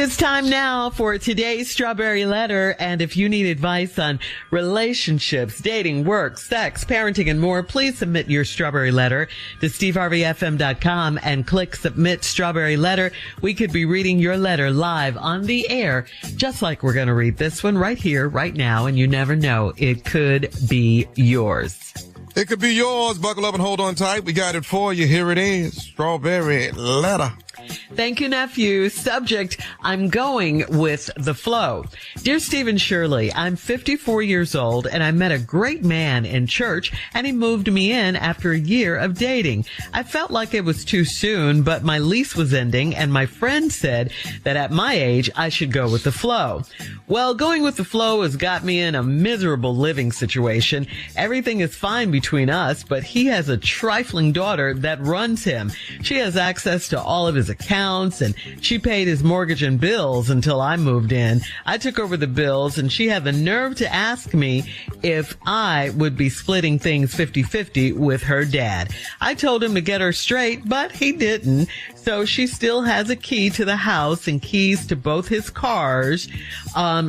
is time now for today's Strawberry Letter. And if you need advice on relationships, dating, work, sex, parenting, and more, please submit your Strawberry Letter to steveharveyfm.com and click Submit Strawberry Letter. We could be reading your letter live on the air, just like we're going to read this one right here, right now. And you never know, it could be yours. It could be yours. Buckle up and hold on tight. We got it for you. Here it is. Strawberry Letter. Thank you, nephew. Subject, I'm going with the flow. Dear Steve and Shirley, I'm 54 years old and I met a great man in church and he moved me in after a year of dating. I felt like it was too soon, but my lease was ending and my friend said that at my age I should go with the flow. Well, going with the flow has got me in a miserable living situation. Everything is fine between us, but he has a trifling daughter that runs him. She has access to all of his accounts and she paid his mortgage and bills until I moved in. I took over the bills and she had the nerve to ask me if I would be splitting things 50-50 with her dad. I told him to get her straight, but he didn't. So she still has a key to the house and keys to both his cars.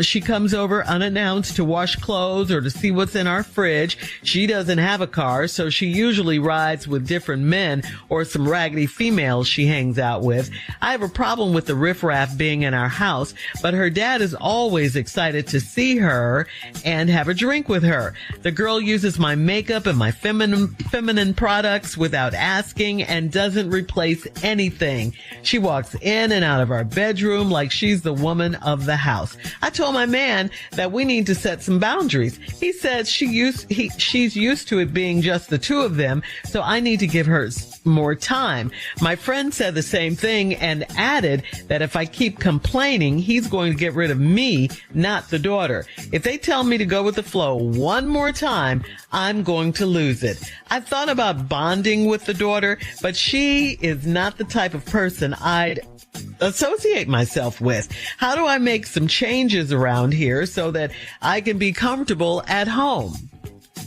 She comes over unannounced to wash clothes or to see what's in our fridge. She doesn't have a car, so she usually rides with different men or some raggedy females she hangs out with. I have a problem with the riffraff being in our house, but her dad is always excited to see her and have a drink with her. The girl uses my makeup and my feminine products without asking and doesn't replace anything. She walks in and out of our bedroom like she's the woman of the house. I told my man that we need to set some boundaries. He said she's used to it being just the two of them, so I need to give her more time. My friend said the same thing and added that if I keep complaining, he's going to get rid of me, not the daughter. If they tell me to go with the flow one more time, I'm going to lose it. I thought about bonding with the daughter, but she is not the type of person I'd associate myself with. How do I make some changes around here so that I can be comfortable at home?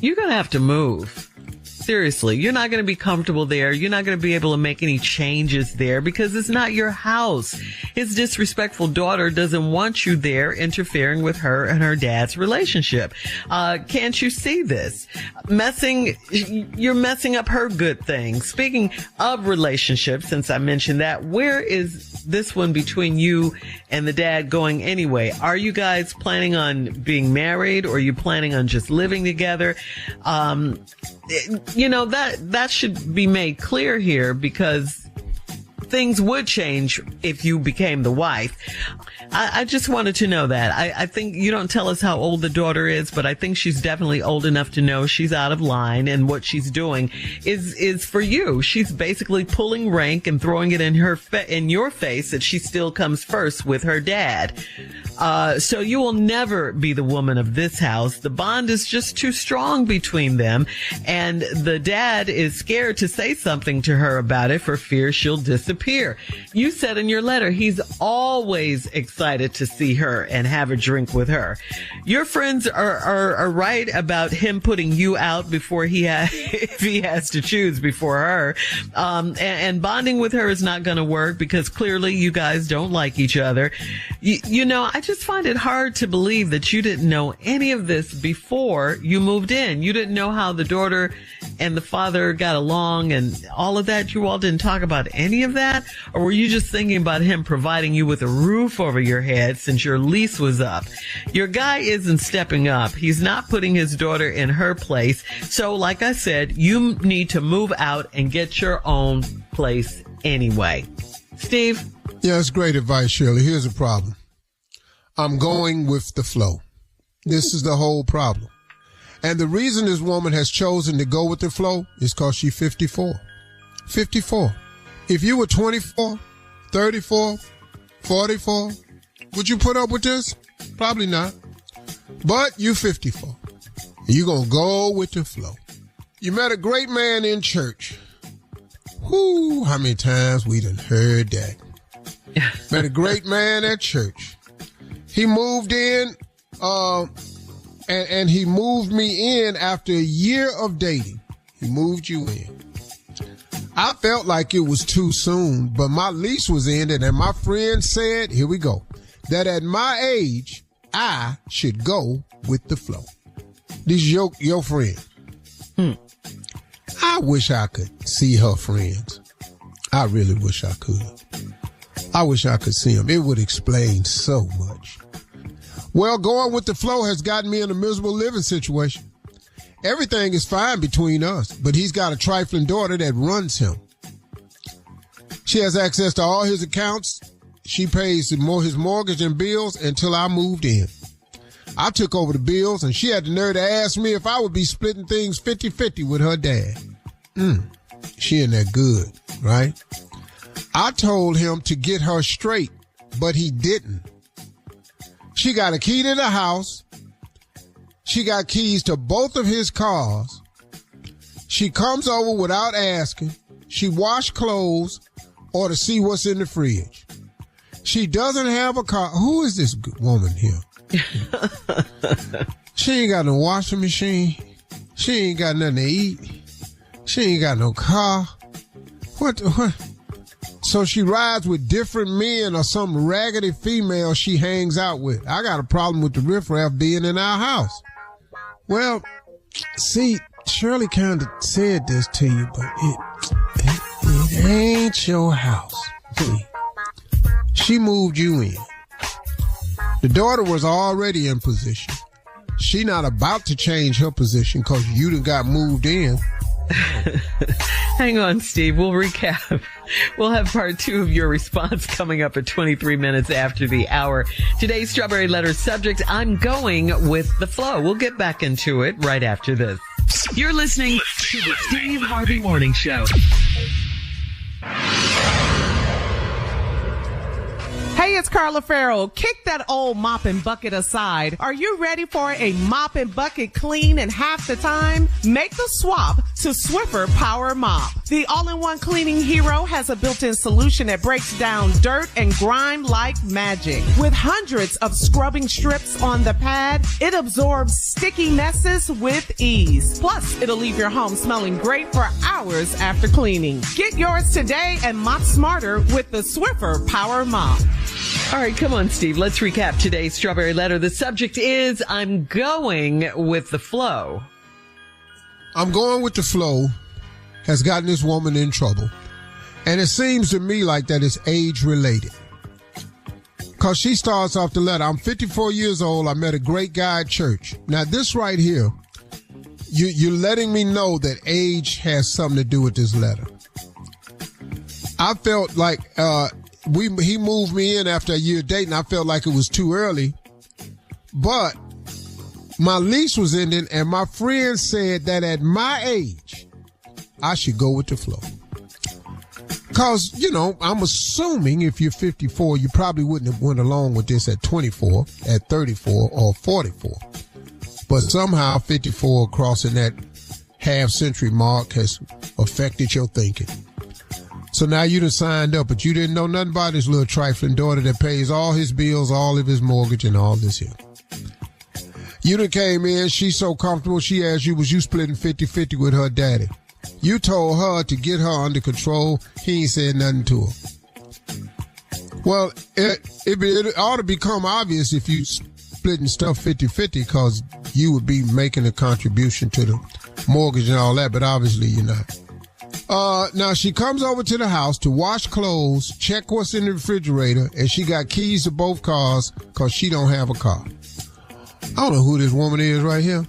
You're going to have to move. Seriously, you're not going to be comfortable there. You're not going to be able to make any changes there because it's not your house. His disrespectful daughter doesn't want you there interfering with her and her dad's relationship. Can't you see this? You're messing up her good thing. Speaking of relationships, since I mentioned that, where is this one between you and the dad going anyway? Are you guys planning on being married or are you planning on just living together? You know, that should be made clear here because things would change if you became the wife. I just wanted to know that. I think you don't tell us how old the daughter is, but I think she's definitely old enough to know she's out of line and what she's doing is for you. She's basically pulling rank and throwing it in your face that she still comes first with her dad. So you will never be the woman of this house. The bond is just too strong between them. And the dad is scared to say something to her about it for fear she'll disappear. You said in your letter, he's always excited to see her and have a drink with her. Your friends are right about him putting you out before if he has to choose before her. And bonding with her is not going to work because clearly you guys don't like each other. You know, I just find it hard to believe that you didn't know any of this before you moved in. You didn't know how the daughter and the father got along and all of that. You all didn't talk about any of that? Or were you just thinking about him providing you with a roof over your head since your lease was up? Your guy isn't stepping up. He's not putting his daughter in her place. So like I said, you need to move out and get your own place anyway. Steve? Yeah, that's great advice, Shirley. Here's the problem. I'm going with the flow. This is the whole problem. And the reason this woman has chosen to go with the flow is because she's 54. 54. If you were 24, 34, 44, would you put up with this? Probably not. But you're 54. You're going to go with the flow. You met a great man in church. Whoo, how many times we done heard that. Met a great man at church. He moved in, and he moved me in after a year of dating. He moved you in. I felt like it was too soon, but my lease was ended and my friend said, here we go, that at my age, I should go with the flow. This is your friend. I wish I could see her friends. I really wish I could. I wish I could see them. It would explain so much. Well, going with the flow has gotten me in a miserable living situation. Everything is fine between us, but he's got a trifling daughter that runs him. She has access to all his accounts. She pays his mortgage and bills until I moved in. I took over the bills, and she had the nerve to ask me if I would be splitting things 50-50 with her dad. She ain't that good, right? I told him to get her straight, but he didn't. She got a key to the house. She got keys to both of his cars. She comes over without asking. She wash clothes or to see what's in the fridge. She doesn't have a car. Who is this woman here? She ain't got no washing machine. She ain't got nothing to eat. She ain't got no car. What? So she rides with different men or some raggedy female she hangs out with. I got a problem with the riffraff being in our house. Well, see, Shirley kind of said this to you, but it ain't your house. See, she moved you in. The daughter was already in position. She not about to change her position because you done got moved in. Hang on, Steve. We'll recap. We'll have part 2 of your response coming up at 23 minutes after the hour. Today's Strawberry Letter subject, I'm going with the flow. We'll get back into it right after this. You're listening to the Steve Harvey Morning Show. Hey, it's Carla Farrell. Kick that old mop and bucket aside. Are you ready for a mop and bucket clean in half the time? Make the swap to Swiffer Power Mop. The all-in-one cleaning hero has a built-in solution that breaks down dirt and grime like magic. With hundreds of scrubbing strips on the pad, it absorbs sticky messes with ease. Plus, it'll leave your home smelling great for hours after cleaning. Get yours today and mop smarter with the Swiffer Power Mop. All right, come on, Steve. Let's recap today's Strawberry Letter. The subject is, I'm going with the flow. I'm going with the flow has gotten this woman in trouble. And it seems to me like that it's age-related. Because she starts off the letter, I'm 54 years old. I met a great guy at church. Now, this right here, you're letting me know that age has something to do with this letter. I felt like he moved me in after a year dating. I felt like it was too early. But my lease was ending, and my friend said that at my age, I should go with the flow. Because, I'm assuming if you're 54, you probably wouldn't have went along with this at 24, at 34, or 44. But somehow 54 crossing that half-century mark has affected your thinking. So now you done signed up, but you didn't know nothing about this little trifling daughter that pays all his bills, all of his mortgage, and all this here. You done came in, she's so comfortable, she asked you, was you splitting 50-50 with her daddy? You told her to get her under control. He ain't said nothing to her. Well, it ought to become obvious if you splitting stuff 50-50 because you would be making a contribution to the mortgage and all that, but obviously you're not. Now she comes over to the house to wash clothes, check what's in the refrigerator, and she got keys to both cars because she don't have a car. I don't know who this woman is right here.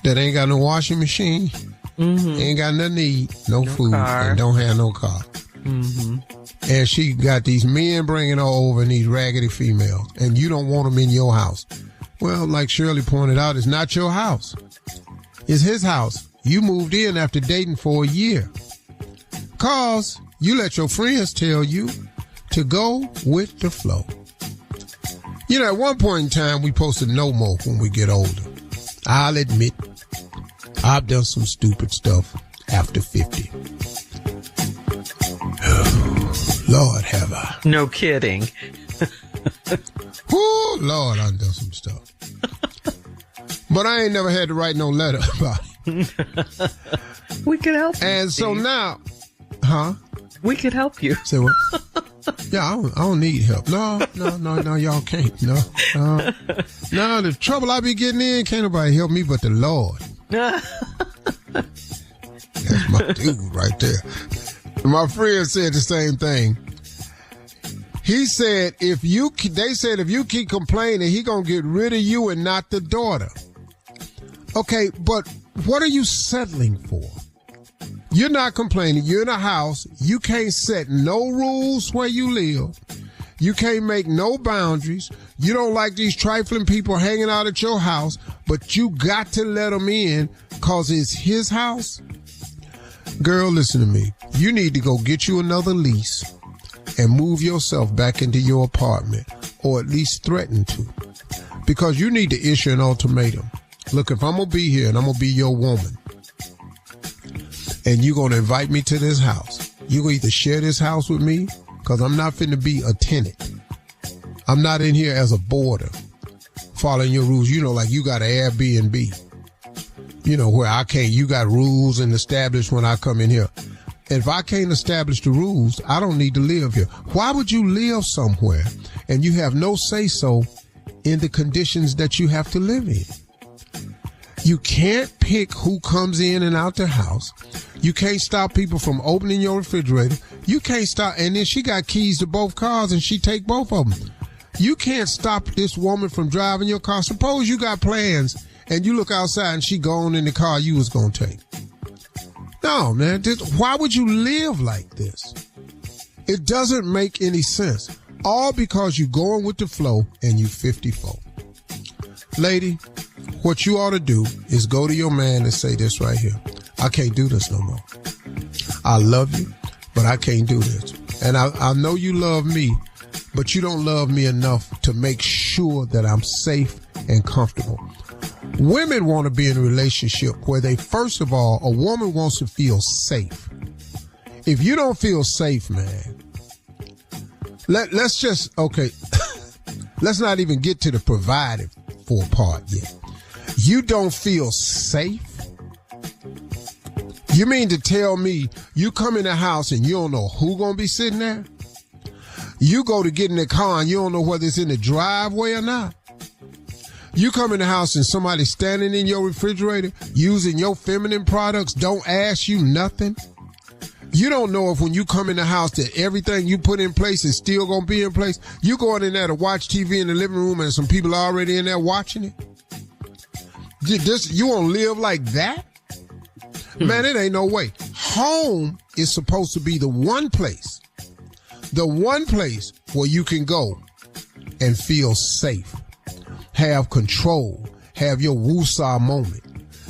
That ain't got no washing machine, ain't got nothing to eat, no food, car. And don't have no car. And she got these men bringing her over and these raggedy females, and you don't want them in your house. Well, like Shirley pointed out, it's not your house. It's his house. You moved in after dating for a year. Cause you let your friends tell you to go with the flow. At one point in time, we supposed to know more when we get older. I'll admit, I've done some stupid stuff after 50. Oh, Lord, have I. No kidding. Oh, Lord, I've done some stuff. But I ain't never had to write no letter about it. We could help you. And so Steve. now, We could help you. Say what? Yeah, I don't need help. No, y'all can't. No. The trouble I be getting in, can't nobody help me but the Lord. That's my dude right there. My friend said the same thing. He said, if you keep complaining, he gonna get rid of you and not the daughter. Okay, but what are you settling for? You're not complaining. You're in a house. You can't set no rules where you live. You can't make no boundaries. You don't like these trifling people hanging out at your house, but you got to let them in because it's his house. Girl, listen to me. You need to go get you another lease and move yourself back into your apartment, or at least threaten to, because you need to issue an ultimatum. Look, if I'm going to be here and I'm going to be your woman, and you're going to invite me to this house, you're going to either share this house with me, because I'm not finna be a tenant. I'm not in here as a boarder, following your rules. You know, like you got an Airbnb, you know, where you got rules and established when I come in here. If I can't establish the rules, I don't need to live here. Why would you live somewhere and you have no say-so in the conditions that you have to live in? You can't pick who comes in and out the house. You can't stop people from opening your refrigerator. You can't stop. And then she got keys to both cars and she take both of them. You can't stop this woman from driving your car. Suppose you got plans and you look outside and she gone in the car you was going to take. No, man. Why would you live like this? It doesn't make any sense. All because you going with the flow and you 54. Lady, what you ought to do is go to your man and say this right here. I can't do this no more. I love you, but I can't do this. And I know you love me, but you don't love me enough to make sure that I'm safe and comfortable. Women want to be in a relationship where first of all, a woman wants to feel safe. If you don't feel safe, man, let's not even get to the providing for part yet. You don't feel safe? You mean to tell me you come in the house and you don't know who gonna be sitting there? You go to get in the car and you don't know whether it's in the driveway or not? You come in the house and somebody standing in your refrigerator using your feminine products, don't ask you nothing? You don't know if when you come in the house that everything you put in place is still gonna be in place? You going in there to watch TV in the living room and some people are already in there watching it? You want to live like that? Man, it ain't no way. Home is supposed to be the one place where you can go and feel safe, have control, have your woosah moment.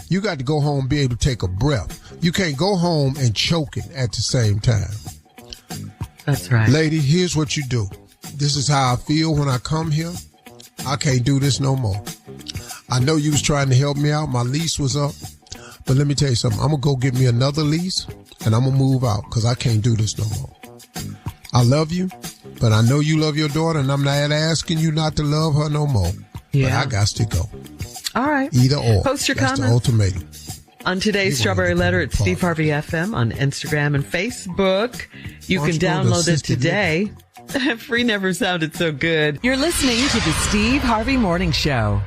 You got to go home and be able to take a breath. You can't go home and choking at the same time. That's right. Lady, here's what you do. This is how I feel when I come here. I can't do this no more. I know you was trying to help me out. My lease was up. But let me tell you something. I'm going to go get me another lease and I'm going to move out because I can't do this no more. I love you, but I know you love your daughter and I'm not asking you not to love her no more. Yeah. But I got to go. All right. Either or. Post your That's comments. the ultimatum. On today's Strawberry Letter at Steve Harvey FM on Instagram and Facebook. You can download it today. Free never sounded so good. You're listening to the Steve Harvey Morning Show.